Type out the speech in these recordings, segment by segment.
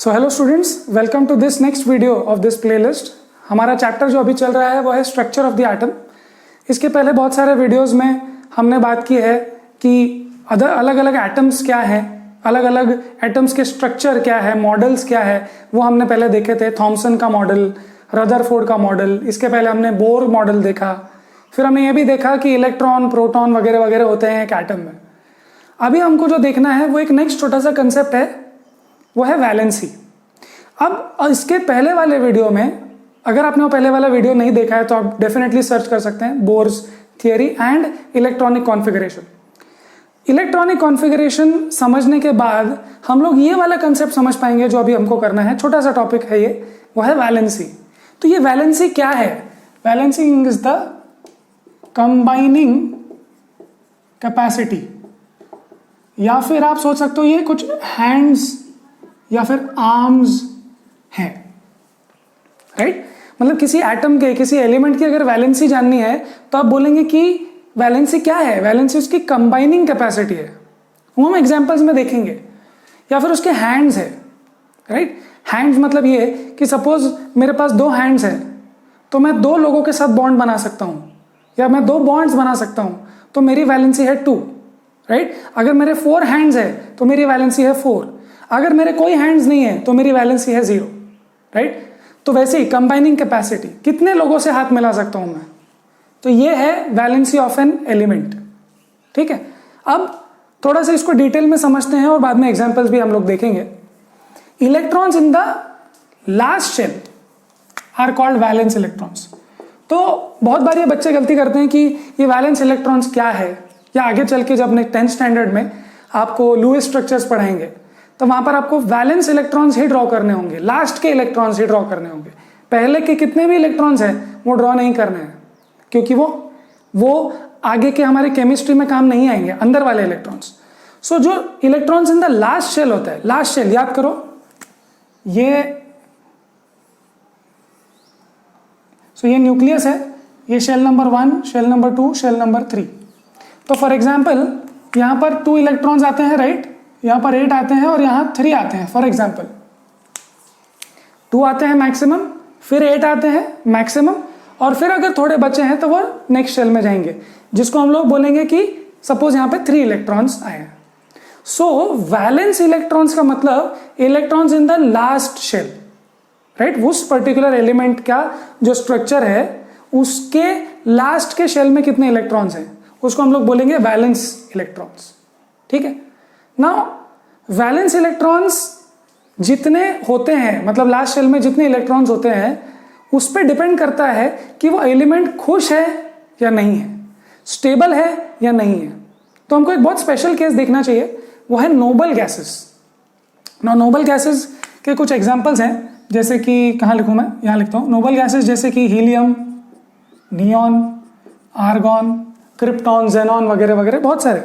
So hello students, welcome to this next video of this playlist. हमारा chapter जो अभी चल रहा है वो है स्ट्रक्चर ऑफ द एटम। इसके पहले बहुत सारे वीडियोस में हमने बात की है कि अलग अलग एटम्स क्या है, अलग अलग एटम्स के स्ट्रक्चर क्या है, मॉडल्स क्या है, वो हमने पहले देखे थे। थॉमसन का मॉडल, रदरफोर्ड का मॉडल, इसके पहले हमने बोर मॉडल देखा। फिर हमने ये भी देखा कि इलेक्ट्रॉन, प्रोटॉन वगैरह वगैरह होते हैं एक एटम में। अभी हमको जो देखना है वो एक नेक्स्ट छोटा सा कंसेप्ट है, वो है वैलेंसी। अब इसके पहले वाले वीडियो में, अगर आपने वो पहले वाला वीडियो नहीं देखा है तो आप डेफिनेटली सर्च कर सकते हैं, Bohr's theory and electronic configuration. Electronic configuration समझने के बाद हम लोग ये वाला कंसेप्ट समझ पाएंगे जो अभी हमको करना है। छोटा सा टॉपिक है ये, वो है वैलेंसी। तो ये वैलेंसी क्या है? Valency is the combining capacity, या फिर आप सोच सकते हो ये कुछ हैंड्स या फिर आर्म्स हैं, राइट? मतलब किसी एटम के, किसी एलिमेंट की अगर वैलेंसी जाननी है तो आप बोलेंगे कि वैलेंसी क्या है? वैलेंसी उसकी कंबाइनिंग कैपेसिटी है, वो हम एग्जांपल्स में देखेंगे। या फिर उसके हैंड्स है, राइट? हैंड्स मतलब ये कि सपोज मेरे पास दो हैंड्स है तो मैं दो लोगों के साथ बॉन्ड बना सकता हूं, या मैं दो बॉन्ड्स बना सकता हूं, तो मेरी वैलेंसी है 2, राइट? अगर मेरे 4 हैंड्स है तो मेरी वैलेंसी है 4। अगर मेरे कोई हैंड्स नहीं है तो मेरी वैलेंसी है 0, राइट? तो वैसे ही कंबाइनिंग कैपेसिटी, कितने लोगों से हाथ मिला सकता हूं मैं, तो ये है वैलेंसी ऑफ एन एलिमेंट। ठीक है, अब थोड़ा सा इसको डिटेल में समझते हैं और बाद में एग्जांपल्स भी हम लोग देखेंगे। Electrons in the last shell are called valence electrons. तो बहुत बार ये बच्चे गलती करते हैं कि ये वैलेंस इलेक्ट्रॉन्स क्या है, या आगे चल के जब अपने 10th स्टैंडर्ड में आपको लुईस स्ट्रक्चर्स पढ़ाएंगे तो वहां पर आपको वैलेंस इलेक्ट्रॉन्स ही ड्रॉ करने होंगे, लास्ट के इलेक्ट्रॉन्स ही ड्रॉ करने होंगे। पहले के कितने भी इलेक्ट्रॉन्स हैं वो ड्रॉ नहीं करने हैं, क्योंकि वो आगे के हमारे केमिस्ट्री में काम नहीं आएंगे, अंदर वाले इलेक्ट्रॉन्स। सो जो electrons in the last shell होता है, लास्ट शेल याद करो, ये न्यूक्लियस है, ये shell number 1, shell number 2, shell number 3। तो फॉर एग्जाम्पल यहां पर 2 इलेक्ट्रॉन्स आते हैं, राइट? यहां पर 8 आते हैं और यहां 3 आते हैं। फॉर एग्जाम्पल 2 आते हैं मैक्सिमम, फिर 8 आते हैं मैक्सिमम, और फिर अगर थोड़े बचे हैं तो वो नेक्स्ट शेल में जाएंगे, जिसको हम लोग बोलेंगे कि सपोज यहां पे 3 इलेक्ट्रॉन्स आए हैं। सो वैलेंस इलेक्ट्रॉन्स का मतलब electrons in the last shell, right? उस पर्टिकुलर एलिमेंट का जो स्ट्रक्चर है उसके लास्ट के शेल में कितने इलेक्ट्रॉन्स हैं उसको हम लोग बोलेंगे वैलेंस इलेक्ट्रॉन्स। ठीक है, नाउ वैलेंस इलेक्ट्रॉन्स जितने होते हैं, मतलब लास्ट शेल में जितने इलेक्ट्रॉन्स होते हैं उस पर डिपेंड करता है कि वो एलिमेंट खुश है या नहीं है, स्टेबल है या नहीं है। तो हमको एक बहुत स्पेशल केस देखना चाहिए, वो है नोबल गैसेस। नोबल गैसेस के कुछ एग्जांपल्स हैं, जैसे कि कहाँ लिखूं मैं, यहाँ लिखता हूँ। नोबल गैसेस जैसे कि helium, neon, argon, krypton, xenon वगैरह वगैरह, बहुत सारे।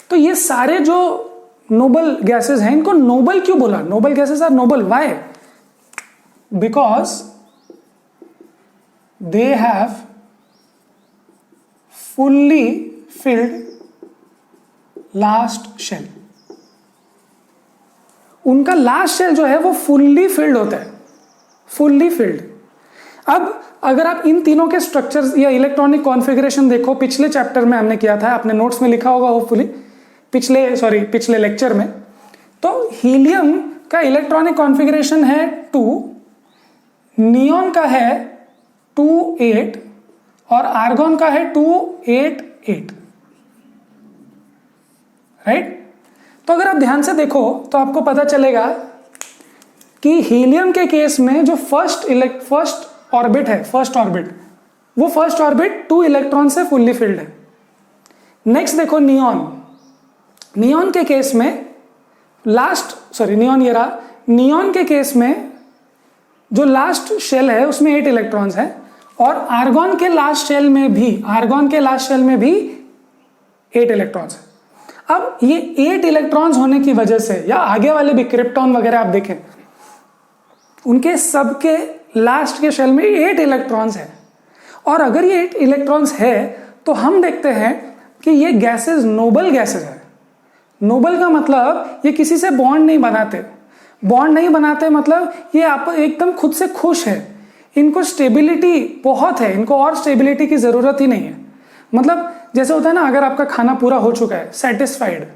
तो ये सारे जो नोबल गैसेस हैं, इनको नोबल क्यों बोला? Noble gases are noble, why? Because they have fully filled last shell. उनका लास्ट शेल जो है वो फुल्ली फिल्ड होता है, फुल्ली फिल्ड। अब अगर आप इन तीनों के स्ट्रक्चर्स या इलेक्ट्रॉनिक कॉन्फ़िगरेशन देखो, पिछले चैप्टर में हमने किया था, आपने नोट्स में लिखा होगा होपफुली, पिछले लेक्चर में। तो हीलियम का इलेक्ट्रॉनिक कॉन्फ़िगरेशन है 2, नियॉन का है 2, 8 और आर्गॉन का है 2, 8, 8, राइट? तो अगर आप ध्यान से देखो तो आपको पता चलेगा कि हीलियम के केस में जो फर्स्ट ऑर्बिट है, वो फर्स्ट ऑर्बिट 2 इलेक्ट्रॉन से फुल्ली फिल्ड है। नेक्स्ट देखो नियॉन के केस में नियॉन के केस में जो लास्ट शेल है उसमें 8 इलेक्ट्रॉन्स हैं, और आर्गॉन के लास्ट शेल में भी 8 इलेक्ट्रॉन्स हैं। अब ये 8 इलेक्ट्रॉन्स होने की वजह से, या आगे वाले भी क्रिप्टॉन वगैरह आप देखें, उनके सबके लास्ट के शेल में 8 इलेक्ट्रॉन्स हैं। और अगर ये 8 इलेक्ट्रॉन्स है तो हम देखते हैं कि ये गैसेस नोबल गैसेस है। नोबल का मतलब ये किसी से बॉन्ड नहीं बनाते, बॉन्ड नहीं बनाते मतलब ये आप एकदम खुद से खुश है, इनको स्टेबिलिटी बहुत है, इनको और स्टेबिलिटी की ज़रूरत ही नहीं है। मतलब जैसे होता है ना, अगर आपका खाना पूरा हो चुका है, सेटिस्फाइड,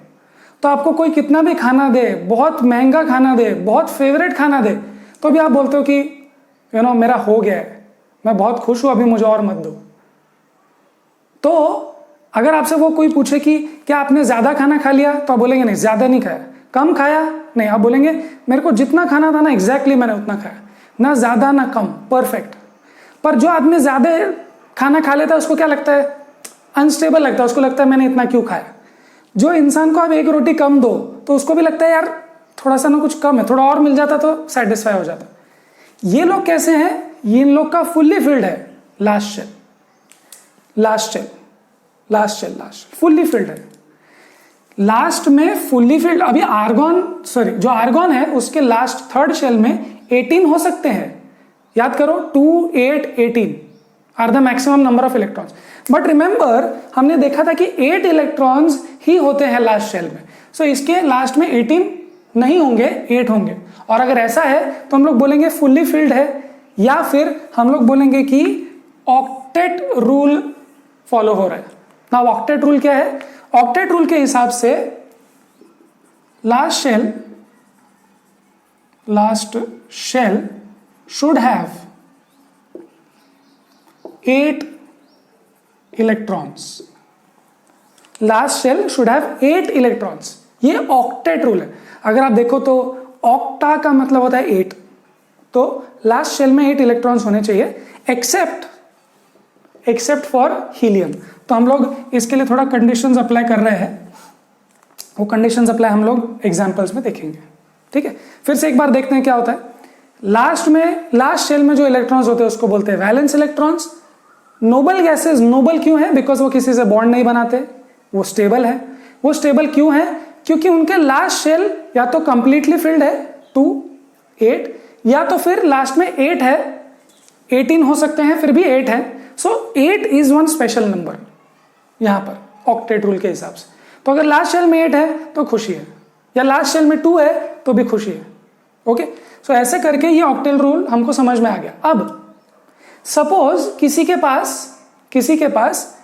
तो आपको कोई कितना भी खाना दे, बहुत महंगा खाना दे, बहुत फेवरेट खाना दे, तो भी आप बोलते हो कि मेरा हो गया है, मैं बहुत खुश हूँ, अभी मुझे और मत दो। तो अगर आपसे वो कोई पूछे कि क्या आपने ज़्यादा खाना खा लिया, तो आप बोलेंगे नहीं, ज़्यादा नहीं खाया। कम खाया? नहीं, आप बोलेंगे मेरे को जितना खाना था ना एग्जैक्टली मैंने उतना खाया, ना ज़्यादा ना कम, परफेक्ट। पर जो आदमी ज़्यादा खाना खा लेता है उसको क्या लगता है? अनस्टेबल लगता है, उसको लगता है मैंने इतना क्यों खाया। जो इंसान को आप एक रोटी कम दो तो उसको भी लगता है यार थोड़ा सा ना कुछ कम है, थोड़ा और मिल जाता तो सेटिस्फाई हो जाता। ये लोग कैसे हैं? ये इन लोग का फुल्ली फिल्ड है last shell, last shell, last shell, last fully filled है। लास्ट में फुल्ली फिल्ड, अभी आर्गॉन, सॉरी जो आर्गॉन है उसके लास्ट थर्ड शेल में 18 हो सकते हैं। याद करो 2, 8, 18 are the maximum number of electrons. But remember हमने देखा था कि 8 इलेक्ट्रॉन्स ही होते हैं लास्ट शेल में। सो इसके लास्ट में 18 नहीं होंगे, 8 होंगे। और अगर ऐसा है तो हम लोग बोलेंगे फुल्ली फिल्ड है, या फिर हम लोग बोलेंगे कि ऑक्टेट रूल फॉलो हो रहा है ना। ऑक्टेट रूल क्या है? ऑक्टेट रूल के हिसाब से last shell should have 8 electrons. Last shell should have 8 electrons. ये ऑक्टेट रूल है। अगर आप देखो तो ऑक्टा का मतलब होता है 8, तो लास्ट शेल में 8 इलेक्ट्रॉन्स होने चाहिए, एक्सेप्ट फॉर हीलियम। तो हम लोग इसके लिए थोड़ा कंडीशंस अप्लाई कर रहे हैं, वो कंडीशंस अप्लाई हम लोग एग्जांपल्स में देखेंगे। ठीक है, फिर से एक बार देखते हैं क्या होता है। लास्ट शेल में जो इलेक्ट्रॉन्स होते हैं उसको बोलते हैं valence electrons. Noble gases noble क्यों है? बिकॉज वो किसी से बॉन्ड नहीं बनाते, वो स्टेबल है। वो स्टेबल क्यों है? क्योंकि उनके लास्ट शेल या तो कंप्लीटली फिल्ड है 2, 8, या तो फिर लास्ट में 8 है, 18 हो सकते हैं फिर भी 8 है। सो 8 इज वन स्पेशल नंबर यहां पर ऑक्टेट रूल के हिसाब से। तो अगर लास्ट शेल में 8 है तो खुशी है, या लास्ट शेल में 2 है तो भी खुशी है। ओके, सो ऐसे करके ये ऑक्टेट रूल हमको समझ में आ गया। अब सपोज किसी के पास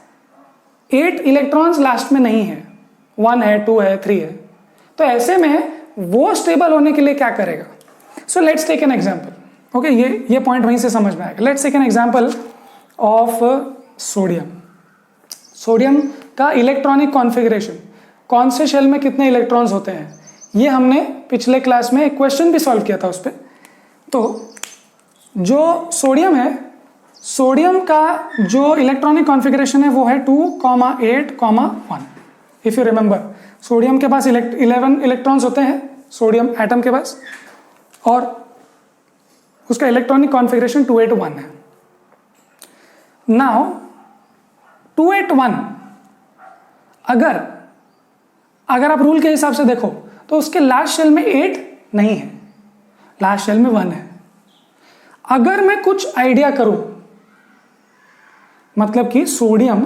8 इलेक्ट्रॉन्स लास्ट में नहीं है, 1 है, 2 है, 3 है, तो ऐसे में वो स्टेबल होने के लिए क्या करेगा? So let's take an example. Okay, ये पॉइंट वहीं से समझ में आएगा। Let's take an example of sodium. Sodium का इलेक्ट्रॉनिक कॉन्फ़िगरेशन, कौन से शेल में कितने इलेक्ट्रॉन्स होते हैं, ये हमने पिछले क्लास में एक क्वेश्चन भी सॉल्व किया था उस पर। तो जो सोडियम है, सोडियम का जो इलेक्ट्रॉनिक कॉन्फ़िगरेशन है वो है 2, 8, 1। इफ यू रिमेंबर, सोडियम के पास 11 इलेक्ट्रॉन्स होते हैं, सोडियम एटम के पास, और उसका इलेक्ट्रॉनिक कॉन्फ़िगरेशन 281 है। नाउ 281 अगर आप रूल के हिसाब से देखो तो उसके लास्ट शेल में 8 नहीं है, लास्ट शेल में 1 है। अगर मैं कुछ आइडिया करूं, मतलब कि सोडियम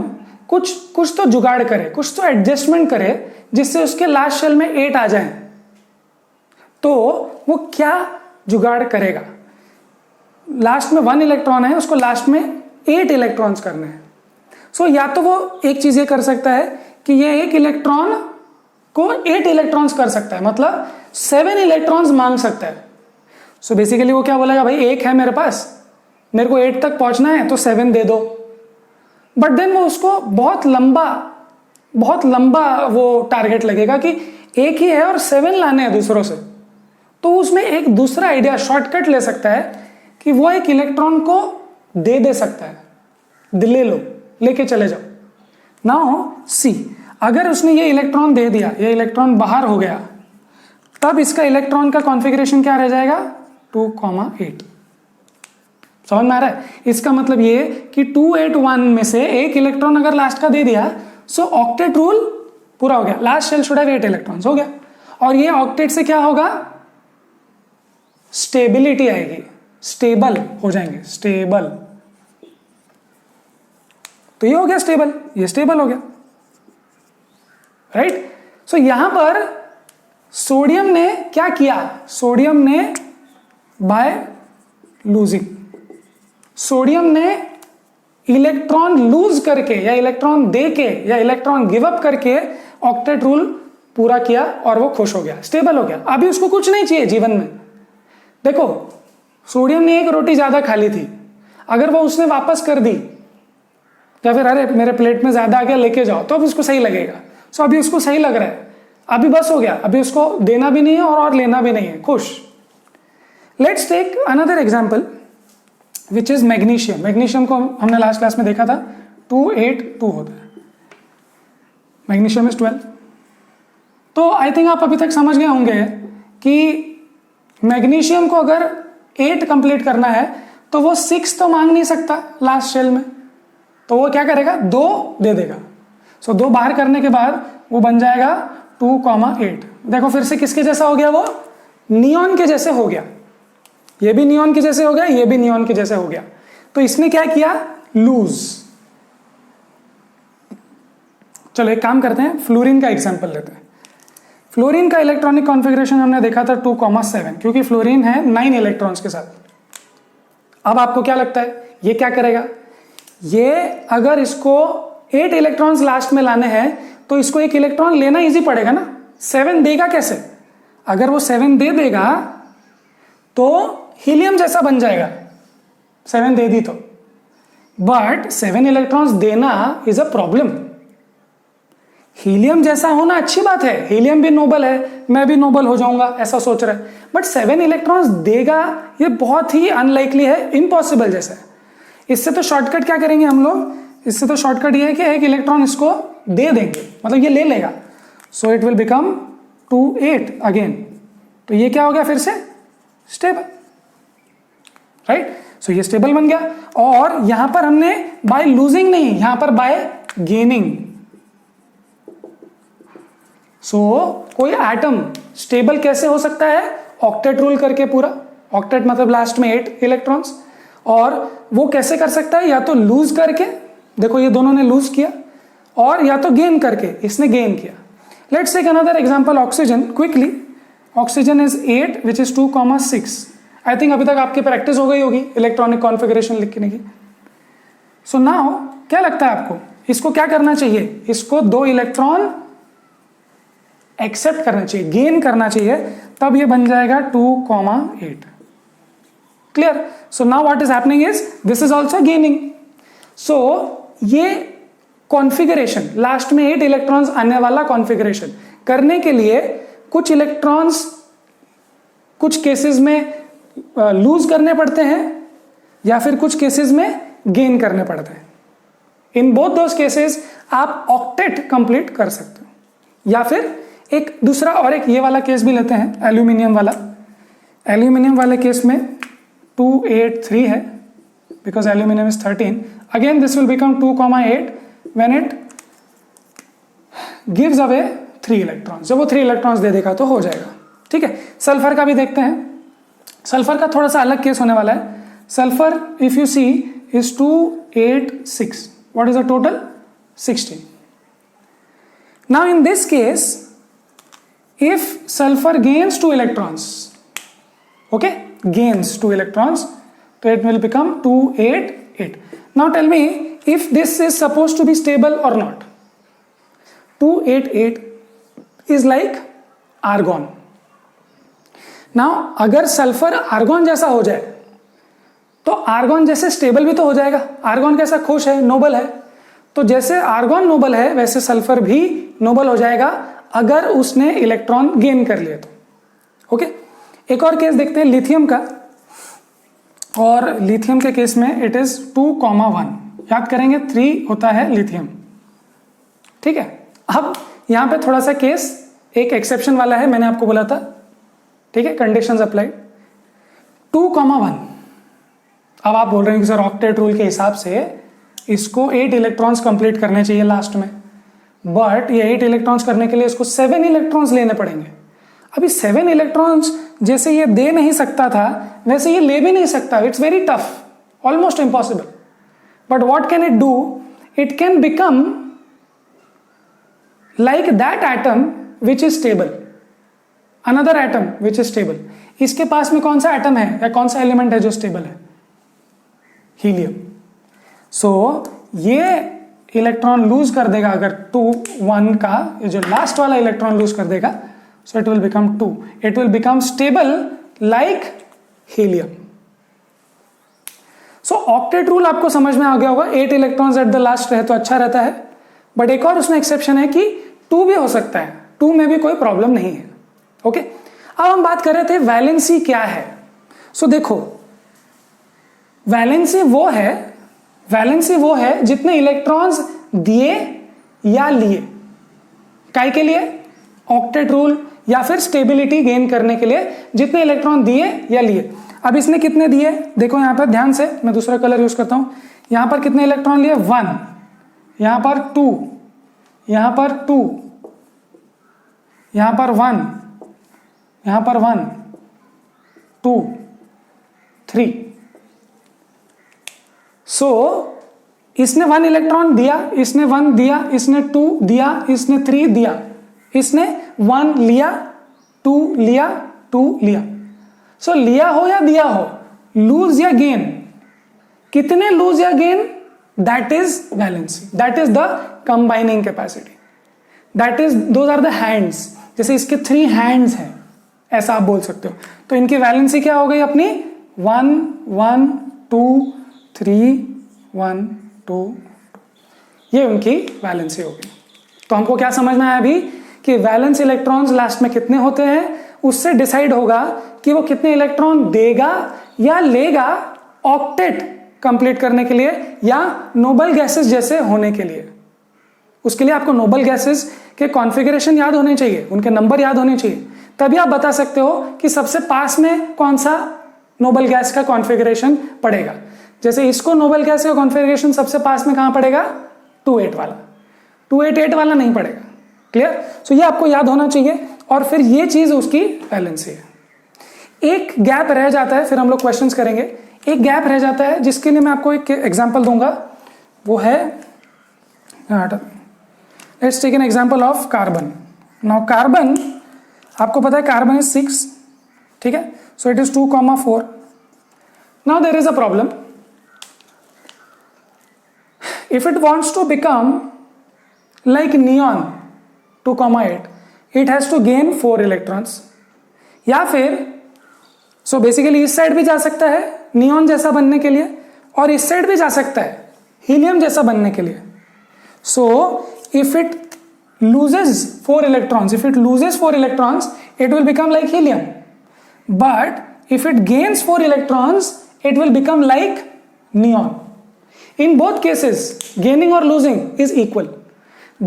कुछ तो जुगाड़ करे, कुछ तो एडजस्टमेंट करे जिससे उसके लास्ट शेल में 8 आ जाए, तो वो क्या जुगाड़ करेगा? लास्ट में 1 इलेक्ट्रॉन है, उसको लास्ट में 8 इलेक्ट्रॉन्स करने हैं। सो या तो वो एक चीज ये कर सकता है कि ये एक इलेक्ट्रॉन को 8 इलेक्ट्रॉन्स कर सकता है, मतलब 7 इलेक्ट्रॉन्स मांग सकता है। सो बेसिकली वो क्या बोलेगा, भाई 1 है मेरे पास, मेरे को 8 तक पहुंचना है तो 7 दे दो। बट देन वो उसको बहुत लंबा वो टारगेट लगेगा कि 1 ही है और 7 लाने हैं दूसरों से। तो उसमें एक दूसरा आइडिया, शॉर्टकट ले सकता है कि वो एक इलेक्ट्रॉन को दे सकता है, ले लो, लेके चले जाओ। नाउ सी, अगर उसने ये इलेक्ट्रॉन दे दिया, ये इलेक्ट्रॉन बाहर हो गया, तब इसका इलेक्ट्रॉन का कॉन्फ़िगरेशन क्या रह जाएगा? 2, 8। समझ में आ रहा है? इसका मतलब ये कि 281 में से एक इलेक्ट्रॉन अगर लास्ट का दे दिया, सो ऑक्टेट रूल पूरा हो गया। Last shell should have 8 electrons, हो गया। और ये ऑक्टेट से क्या होगा? स्टेबिलिटी आएगी, स्टेबल हो जाएंगे, स्टेबल। तो ये हो गया स्टेबल, ये स्टेबल हो गया, राइट? सो यहां पर सोडियम ने क्या किया, सोडियम ने बाय लूजिंग, सोडियम ने इलेक्ट्रॉन लूज करके या इलेक्ट्रॉन दे के या इलेक्ट्रॉन गिव अप करके ऑक्टेट रूल पूरा किया और वो खुश हो गया, स्टेबल हो गया। अभी उसको कुछ नहीं चाहिए जीवन में। देखो सोडियम ने एक रोटी ज्यादा खा ली थी, अगर वो उसने वापस कर दी या फिर अरे मेरे प्लेट में ज्यादा आ गया लेके जाओ, तो अब उसको सही लगेगा। सो अभी उसको सही लग रहा है, अभी बस हो गया, अभी उसको देना भी नहीं है और लेना भी नहीं है, खुश। Let's take another example which is magnesium. Magnesium को हमने लास्ट क्लास में देखा था 282 होता है, मैग्नीशियम इज 12। तो आई थिंक आप अभी तक समझ गए होंगे कि मैग्नीशियम को अगर 8 कंप्लीट करना है तो वो 6 तो मांग नहीं सकता लास्ट शेल में, तो वो क्या करेगा, 2 दे देगा। सो 2 बाहर करने के बाद वो बन जाएगा 2,8। देखो फिर से किसके जैसा हो गया, वो नियॉन के जैसे हो गया, ये भी नियॉन के जैसे हो गया, ये भी नियॉन के जैसे हो गया। तो इसने क्या किया, लूज। चलो एक काम करते हैं, फ्लोरीन का एग्जांपल लेते हैं। फ्लोरीन का इलेक्ट्रॉनिक कॉन्फ़िगरेशन हमने देखा था 2,7, क्योंकि फ्लोरीन है 9 इलेक्ट्रॉन्स के साथ। अब आपको क्या लगता है ये क्या करेगा, ये अगर इसको 8 इलेक्ट्रॉन्स लास्ट में लाने हैं तो इसको एक इलेक्ट्रॉन लेना इजी पड़ेगा ना। 7 देगा कैसे, अगर वो 7 दे देगा तो हीलियम जैसा बन जाएगा, 7 दे दी तो। बट 7 इलेक्ट्रॉन्स देना इज अ प्रॉब्लम। हीलियम जैसा होना अच्छी बात है, हीलियम भी नोबल है, मैं भी नोबल हो जाऊंगा ऐसा सोच रहा है, बट 7 इलेक्ट्रॉन्स देगा ये बहुत ही अनलाइकली है, इम्पॉसिबल जैसा है। इससे तो शॉर्टकट क्या करेंगे हम लोग, इससे तो शॉर्टकट ये है कि एक इलेक्ट्रॉन इसको दे देंगे, मतलब ये ले लेगा। So it will become 2,8 again. तो ये क्या हो गया फिर से, स्टेबल, राइट। सो ये स्टेबल बन गया। और यहां पर हमने बाय लूजिंग नहीं, यहां पर बाय गेनिंग। सो कोई एटम स्टेबल कैसे हो सकता है, ऑक्टेट रूल करके पूरा, ऑक्टेट मतलब लास्ट में 8 इलेक्ट्रॉन्स। और वो कैसे कर सकता है, या तो लूज करके, देखो ये दोनों ने लूज किया, और या तो गेन करके, इसने गेन किया। Let's take another example, oxygen, quickly. Oxygen is 8 which is 2,6। I think अभी तक आपकी प्रैक्टिस हो गई होगी इलेक्ट्रॉनिक कॉन्फ़िगरेशन लिखने की। सो नाउ क्या लगता है आपको, इसको क्या करना चाहिए, इसको 2 इलेक्ट्रॉन एक्सेप्ट करना चाहिए, गेन करना चाहिए, तब ये बन जाएगा 2,8। Clear. So now what is happening is this is also gaining. So ये कॉन्फ़िगरेशन, लास्ट में 8 इलेक्ट्रॉन्स आने वाला कॉन्फ़िगरेशन करने के लिए कुछ इलेक्ट्रॉन्स कुछ केसेस में लूज करने पड़ते हैं या फिर कुछ केसेस में गेन करने पड़ते हैं। इन बोथ दोस केसेस आप ऑक्टेट कंप्लीट कर सकते हो। या फिर एक दूसरा और एक ये वाला केस भी लेते हैं, एल्यूमिनियम वाला। एल्यूमिनियम वाले केस में 2,8,3 है, because aluminium is 13। Again this will become 2,8 when it gives away 3 electrons. जब वो 3 इलेक्ट्रॉन्स दे देगा तो हो जाएगा, ठीक है। सल्फर का भी देखते हैं। सल्फर का थोड़ा सा अलग केस होने वाला है। Sulphur if you see is 2,8,6। What is the total, 16। Now in this case if sulfur gains 2 electrons, okay, gains 2 electrons, so it will become 2,8,8. Now tell me if this is supposed to be stable or not. 2,8,8 is like argon. Now अगर sulphur argon जैसा हो जाए तो argon जैसे stable भी तो हो जाएगा। आर्गन कैसा, खुश है, नोबल है। तो जैसे आर्गन नोबल है वैसे सल्फर भी नोबल हो जाएगा अगर उसने इलेक्ट्रॉन गेन कर लिया तो। ओके, एक और केस देखते हैं लिथियम का। और लिथियम के केस में इट इज 2,1। याद करेंगे 3 होता है लिथियम, ठीक है। अब यहां पे थोड़ा सा केस एक एक्सेप्शन वाला है, मैंने आपको बोला था, ठीक है, कंडीशंस अप्लाई। 2,1। अब आप बोल रहे हैं कि सर ऑक्टेट रूल के हिसाब से इसको 8 इलेक्ट्रॉन्स कंप्लीट करने चाहिए लास्ट में, बट ये 8 इलेक्ट्रॉन्स करने के लिए इसको 7 इलेक्ट्रॉन्स लेने पड़ेंगे। अभी 7 इलेक्ट्रॉन्स जैसे ये दे नहीं सकता था वैसे ये ले भी नहीं सकता। It's very tough, almost impossible. But what can it do, it can become like that atom which is stable. Another atom which is stable, इसके पास में कौन सा एटम है या कौन सा एलिमेंट है जो स्टेबल है? हीलियम। सो ये इलेक्ट्रॉन लूज कर देगा अगर 2 1 का, ये जो लास्ट वाला इलेक्ट्रॉन लूज कर देगा, so it will become 2, it will become stable like helium. So octet rule आपको समझ में आ गया होगा, 8 इलेक्ट्रॉन्स एट द लास्ट रहे तो अच्छा रहता है, बट एक और उसमें एक्सेप्शन है कि 2 भी हो सकता है, 2 में भी कोई प्रॉब्लम नहीं है। ओके, अब हम बात कर रहे थे वैलेंसी क्या है। सो देखो, वैलेंसी वो है जितने इलेक्ट्रॉन्स दिए या लिए, काय के लिए? ऑक्टेट रूल या फिर स्टेबिलिटी गेन करने के लिए जितने इलेक्ट्रॉन दिए या लिए। अब इसने कितने दिए, देखो यहां पर ध्यान से, मैं दूसरा कलर यूज करता हूं, यहां पर कितने इलेक्ट्रॉन लिए? 1, यहां पर 2, यहां पर 2, यहां पर 1, यहां पर 1, 2, 3। सो इसने 1 इलेक्ट्रॉन दिया, इसने 1 दिया, इसने 2 दिया, इसने 3 दिया, इसने 1 लिया, 2 लिया, 2 लिया। सो लिया हो या दिया हो, लूज या गेन, कितने लूज या gain, that is valency, that is the combining capacity, that is, those are the hands. जैसे इसके 3 हैंड्स हैं, ऐसा आप बोल सकते हो, तो इनकी वैलेंसी क्या हो गई अपनी? 1 1 2 3 1 2, ये उनकी वैलेंसी होगी। तो हमको क्या समझ में आया अभी कि वैलेंस इलेक्ट्रॉन्स लास्ट में कितने होते हैं, उससे डिसाइड होगा कि वो कितने इलेक्ट्रॉन देगा या लेगा ऑक्टेट कंप्लीट करने के लिए या नोबल गैसेस जैसे होने के लिए। उसके लिए आपको नोबल गैसेस के कॉन्फ़िगरेशन याद होने चाहिए, उनके नंबर याद होने चाहिए, तभी आप बता सकते हो कि सबसे पास में कौन सा नोबल गैस का कॉन्फ़िगरेशन पड़ेगा। जैसे इसको नोबल गैस का कॉन्फ़िगरेशन सबसे पास में कहां पड़ेगा? 2 8 वाला, 2 8 8 वाला नहीं पड़ेगा। क्लियर? सो ये आपको याद होना चाहिए, और फिर ये चीज उसकी वैलेंसी है। एक गैप रह जाता है, फिर हम लोग क्वेश्चंस करेंगे। एक गैप रह जाता है जिसके लिए मैं आपको एक एग्जांपल दूंगा, वो है, let's take an example of carbon. Now carbon, आपको पता है कार्बन इज 6, ठीक है? So it is 2,4। Now there is a problem, if it wants to become like neon 2,8, it has to gain 4 electrons। या फिर सो बेसिकली इस side भी जा सकता है नियॉन जैसा बनने के लिए, और इस साइड भी जा सकता है हीलियम जैसा बनने के लिए। So if it loses 4 electrons, if it loses 4 electrons, it will become like helium. But if it gains 4 electrons, it will become like neon. In both cases, gaining or losing is equal.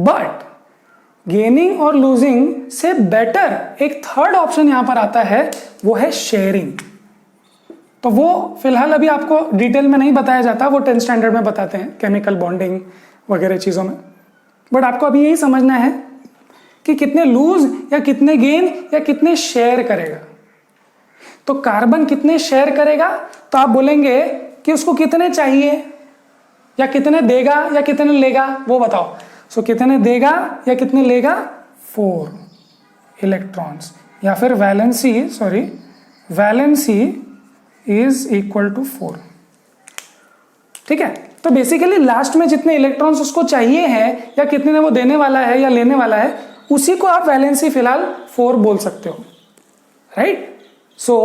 But gaining और losing से better एक third option यहां पर आता है, वो है sharing. तो वो फिलहाल अभी आपको डिटेल में नहीं बताया जाता, वो 10th स्टैंडर्ड में बताते हैं, केमिकल बॉन्डिंग वगैरह चीजों में। बट आपको अभी यही समझना है कि कितने लूज या कितने गेन या कितने शेयर करेगा। तो कार्बन कितने शेयर करेगा, तो आप बोलेंगे कि उसको कितने चाहिए या कितने देगा या कितने लेगा, वो बताओ। सो कितने देगा या कितने लेगा? 4 इलेक्ट्रॉन्स, या फिर वैलेंसी इज इक्वल टू 4। ठीक है? तो बेसिकली लास्ट में जितने इलेक्ट्रॉन्स उसको चाहिए हैं या कितने वो देने वाला है या लेने वाला है, उसी को आप वैलेंसी फिलहाल 4 बोल सकते हो, राइट? सो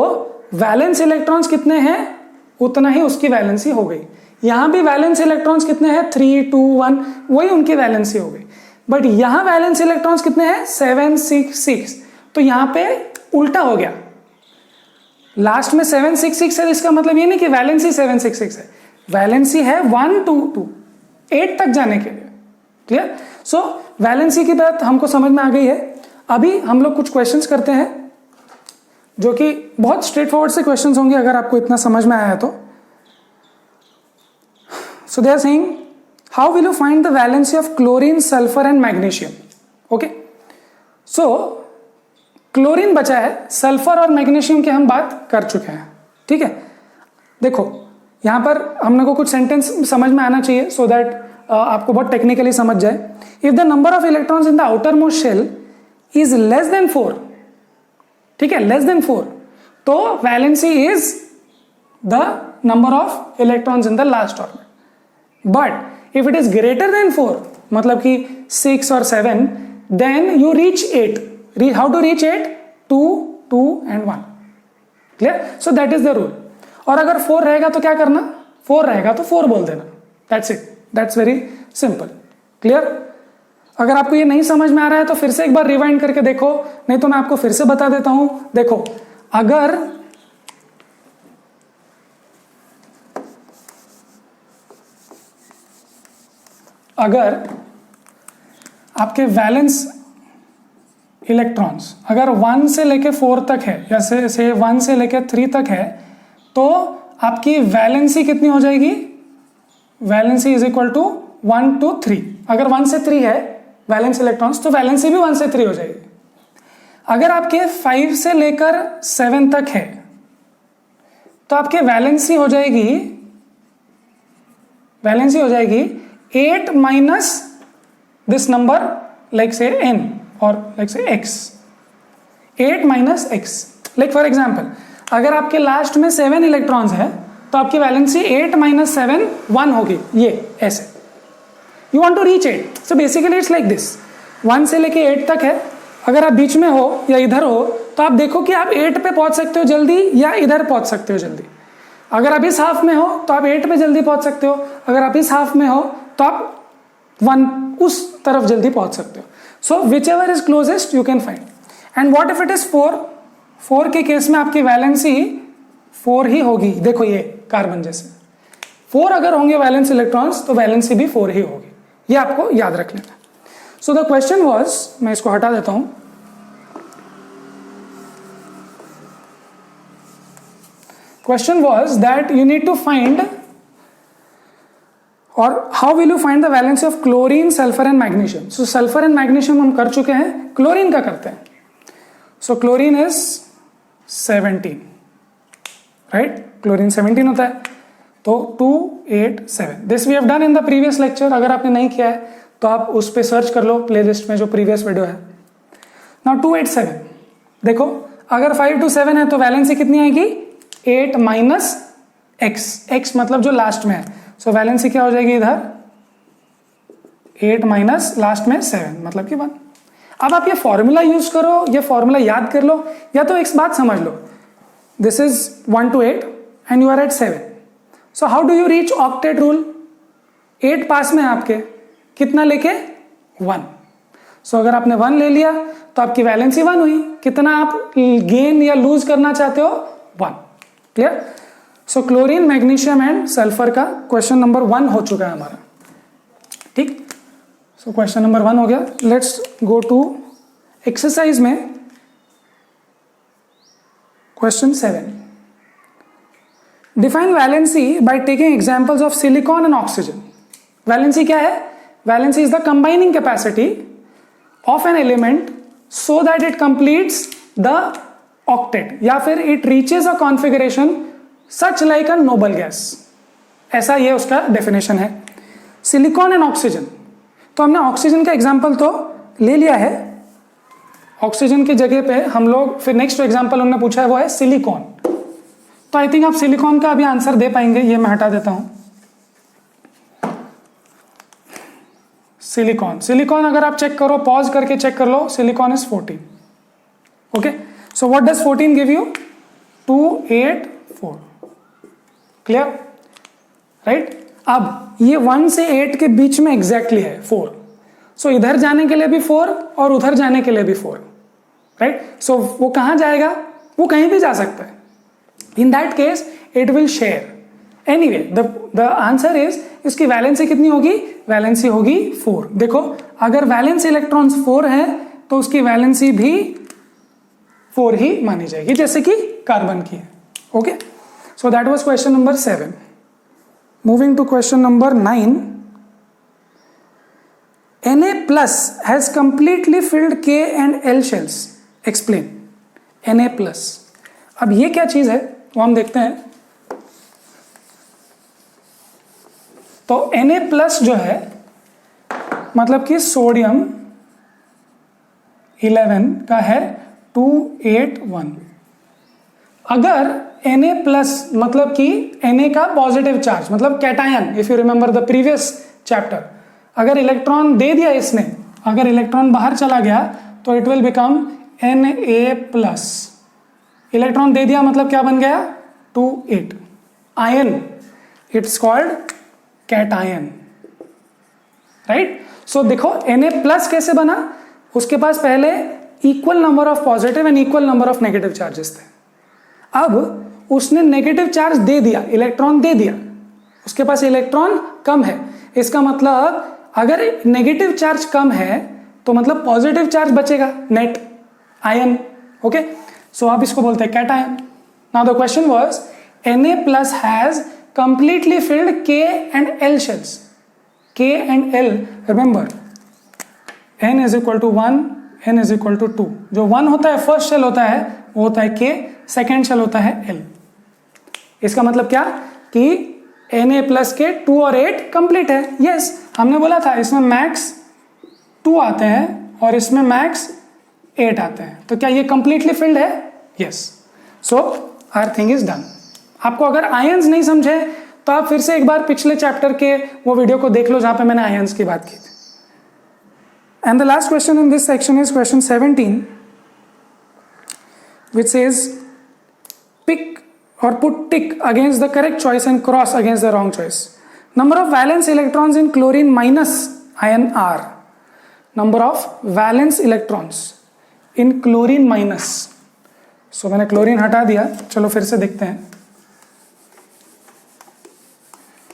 वैलेंस इलेक्ट्रॉन्स कितने हैं उतना ही उसकी वैलेंसी हो गई। यहां भी वैलेंस इलेक्ट्रॉन्स कितने हैं? 3 2 1, वही उनकी वैलेंसी हो गई। बट यहां वैलेंस इलेक्ट्रॉन्स कितने हैं? 7 6 6। तो यहां पे उल्टा हो गया, लास्ट में 7 6 6 है, इसका मतलब ये नहीं कि वैलेंसी 7 6 6 है, वैलेंसी है 1 2 2 8 तक जाने के लिए। क्लियर? सो वैलेंसी की बात हमको समझ में आ गई है। अभी हम लोग कुछ क्वेश्चंस करते हैं जो कि बहुत स्ट्रेट फॉरवर्ड से क्वेश्चंस होंगे अगर आपको इतना समझ में आया है तो। So they are saying how will you find the valency of chlorine, sulphur and magnesium. Okay, so chlorine बचा है, सल्फर और मैग्नीशियम की हम बात कर चुके हैं। ठीक है, देखो यहां पर हमने को कुछ सेंटेंस समझ में आना चाहिए सो दैट आपको बहुत टेक्निकली समझ जाए। If the number of electrons in the outermost shell is less than 4, ठीक है, लेस देन 4, तो valency is the number of electrons in the last orbit. But if it is greater than 4, मतलब कि 6 और 7, then you reach 8. How to reach 8? 2, 2 and 1. Clear? So that is the rule. और अगर 4 रहेगा तो क्या करना? 4 रहेगा तो 4 बोल देना. That's it. That's very simple. Clear? अगर आपको ये नहीं समझ में आ रहा है तो फिर से एक बार रिवाइंड करके देखो, नहीं तो मैं आपको फिर से बता देता हूं. देखो, अगर आपके वैलेंस इलेक्ट्रॉन्स अगर 1 से लेके 4 तक है, या से 1 से लेके 3 तक है, तो आपकी वैलेंसी कितनी हो जाएगी? Valency is equal to 1 to 3. अगर 1 से 3 है वैलेंस इलेक्ट्रॉन्स, तो वैलेंसी भी 1 से 3 हो जाएगी. अगर आपके 5 से लेकर 7 तक है, तो आपके वैलेंसी हो जाएगी 8 माइनस दिस नंबर, लाइक से n और लाइक से x. 8 minus x. Like for example, अगर आपके लास्ट में 7 इलेक्ट्रॉन्स है, तो आपकी वैलेंसी 8 माइनस 7 1 होगी. ये ऐसे you want to reach 8. So basically it's like this. 1 से लेके 8 तक है. अगर आप बीच में हो या इधर हो, तो आप देखो कि आप 8 पे पहुंच सकते हो जल्दी, या इधर पहुंच सकते हो जल्दी. अगर आप इस हाफ में हो तो आप 8 पे जल्दी पहुंच सकते हो. अगर आप इस हाफ में हो तो आप 1 उस तरफ जल्दी पहुंच सकते हो. So whichever is closest you can find. And what if it is 4? 4 के केस में आपकी वैलेंसी 4 ही होगी. देखो ये कार्बन जैसे 4 अगर होंगे वैलेंस इलेक्ट्रॉन्स, तो वैलेंसी भी 4 ही होगी. ये आपको याद रख लेना. सो द क्वेश्चन वाज, मैं इसको हटा देता हूं. Question was that you need to find, और how will you find the valency of chlorine, sulphur and magnesium. So sulphur and magnesium हम कर चुके हैं, क्लोरीन का करते हैं. So chlorine is 17, right? Chlorine 17 होता है. तो 2, 8, 7. This we have done in the previous lecture. अगर आपने नहीं किया है तो आप उस पर सर्च कर लो प्लेलिस्ट में, जो प्रीवियस वीडियो है. नाउ 2, 8, 7. देखो, अगर 5 to 7 है तो वैलेंसी कितनी आएगी? 8 माइनस x मतलब जो लास्ट में है. सो वैलेंसी क्या हो जाएगी इधर? 8 माइनस लास्ट में 7, मतलब कि 1. अब आप ये फॉर्मूला यूज करो, ये फॉर्मूला याद कर लो, या तो एक बात समझ लो. This is 1 to 8 and you are at 7. So how do you reach octet rule? 8 पास में है आपके, कितना लेके? 1. सो अगर आपने 1 ले लिया तो आपकी वैलेंसी 1 हुई. कितना आप गेन या लूज करना चाहते हो? 1. Clear? So chlorine, magnesium and sulphur का क्वेश्चन नंबर 1 हो चुका है हमारा. ठीक? सो क्वेश्चन नंबर 1 हो गया. लेट्स गो टू एक्सरसाइज में question 7. Define valency by taking examples of silicon and oxygen. Valency क्या है? Valency is the combining capacity of an element so that it completes the octet, या फिर it reaches a configuration such like a noble gas. ऐसा ये उसका definition है. Silicon and oxygen, तो हमने ऑक्सीजन का एग्जांपल तो ले लिया है. ऑक्सीजन की जगह पे हम लोग फिर नेक्स्ट एग्जांपल उन्होंने पूछा है, वो है सिलिकॉन. तो आई थिंक आप सिलिकॉन का अभी आंसर दे पाएंगे. ये मैं हटा देता हूं. सिलिकॉन अगर आप चेक करो, पॉज करके चेक कर लो, silicon is 14. Okay, so what does 14 give you? 2, 8, 4. Clear? Right? अब ये 1 से 8 के बीच में एग्जैक्टली है 4. सो इधर जाने के लिए भी 4 और उधर जाने के लिए भी 4. राइट? सो वो कहां जाएगा? वो कहीं भी जा सकता है. In that case it will share. Anyway the answer is, इसकी वैलेंसी कितनी होगी? वैलेंसी होगी 4. देखो, अगर वैलेंस इलेक्ट्रॉन्स 4 है तो उसकी वैलेंसी भी 4 ही मानी जाएगी, जैसे कि कार्बन की है. Okay, so that was question number 7. Moving to question number 9. Na plus has completely filled K and L shells. Explain. Na plus. अब ये क्या चीज है वो हम देखते हैं. तो Na प्लस जो है मतलब कि सोडियम 11 का है 281। अगर Na प्लस मतलब कि Na का पॉजिटिव चार्ज मतलब cation, if you remember the previous chapter, अगर इलेक्ट्रॉन दे दिया इसने, अगर इलेक्ट्रॉन बाहर चला गया तो it will become Na plus. Electron दे दिया मतलब क्या बन गया 28। Ion, it's called cation, right. So देखो Na प्लस कैसे बना, उसके पास पहले equal number of positive and equal number of negative charges थे। अब उसने नेगेटिव चार्ज दे दिया, इलेक्ट्रॉन दे दिया, उसके पास इलेक्ट्रॉन कम है। इसका मतलब अगर नेगेटिव चार्ज कम है तो मतलब पॉजिटिव चार्ज बचेगा, नेट आयन। ओके, सो आप इसको बोलते हैं cation. Now the question was Na plus has completely filled K and L shells. K and L, remember N is equal to 1, N is equal to 2। जो 1 होता है first shell होता है वो होता है K, सेकेंड शेल होता है L। इसका मतलब क्या कि Na प्लस के 2 और 8 कंप्लीट है। यस, हमने बोला था इसमें मैक्स 2 आते हैं और इसमें मैक्स 8 आते हैं, तो क्या ये कंप्लीटली फिल्ड है? Yes, so our thing is done. आपको अगर आयंस नहीं समझे तो आप फिर से एक बार पिछले चैप्टर के वो वीडियो को देख लो जहां पे मैंने आयंस की बात की थी। And the last question in this section is question 17, which says pick or put tick against the correct choice and cross against the wrong choice. Number of valence electrons in chlorine minus ion R. Number of valence electrons in chlorine minus. So मैंने chlorine हटा दिया, चलो फिर से देखते हैं।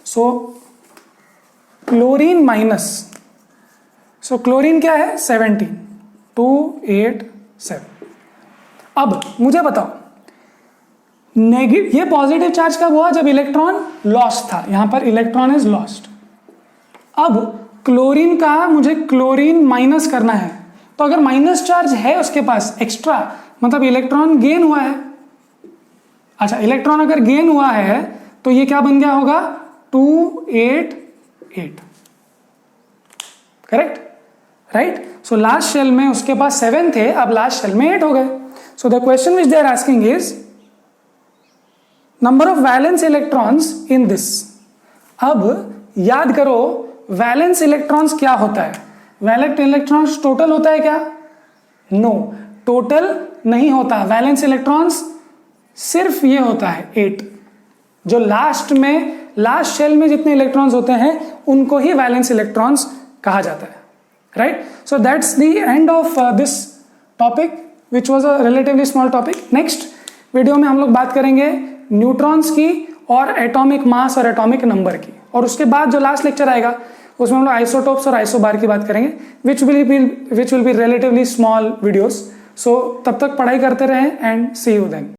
So chlorine minus, so chlorine क्या है 17, 287। अब मुझे बताओ नेगेटिव, ये पॉजिटिव चार्ज कब हुआ? जब इलेक्ट्रॉन लॉस्ट था, यहां पर इलेक्ट्रॉन इज लॉस्ट। अब क्लोरीन का मुझे क्लोरीन माइनस करना है, तो अगर माइनस चार्ज है उसके पास एक्स्ट्रा, मतलब इलेक्ट्रॉन गेन हुआ है। अच्छा, इलेक्ट्रॉन अगर गेन हुआ है तो ये क्या बन गया होगा 288, correct, right. So last shell में उसके पास 7 थे, अब लास्ट शेल में 8 हो गए। So the question which they are asking is number of valence electrons in this. अब याद करो वैलेंस इलेक्ट्रॉन्स क्या होता है? वैलेंस इलेक्ट्रॉन्स टोटल होता है क्या? नो, टोटल नहीं होता। वैलेंस इलेक्ट्रॉन्स सिर्फ ये होता है 8, जो लास्ट में, लास्ट शेल में जितने इलेक्ट्रॉन्स होते हैं उनको ही वैलेंस इलेक्ट्रॉन्स कहा जाता है, right. So that's the end of this topic which was a relatively small topic. Next video में हम लोग बात करेंगे न्यूट्रॉन्स की और एटॉमिक मास और एटॉमिक नंबर की, और उसके बाद जो लास्ट लेक्चर आएगा उसमें हम लोग आइसोटोप्स और आइसोबार की बात करेंगे, which will be relatively small videos. So तब तक पढ़ाई करते रहें एंड सी यू देन।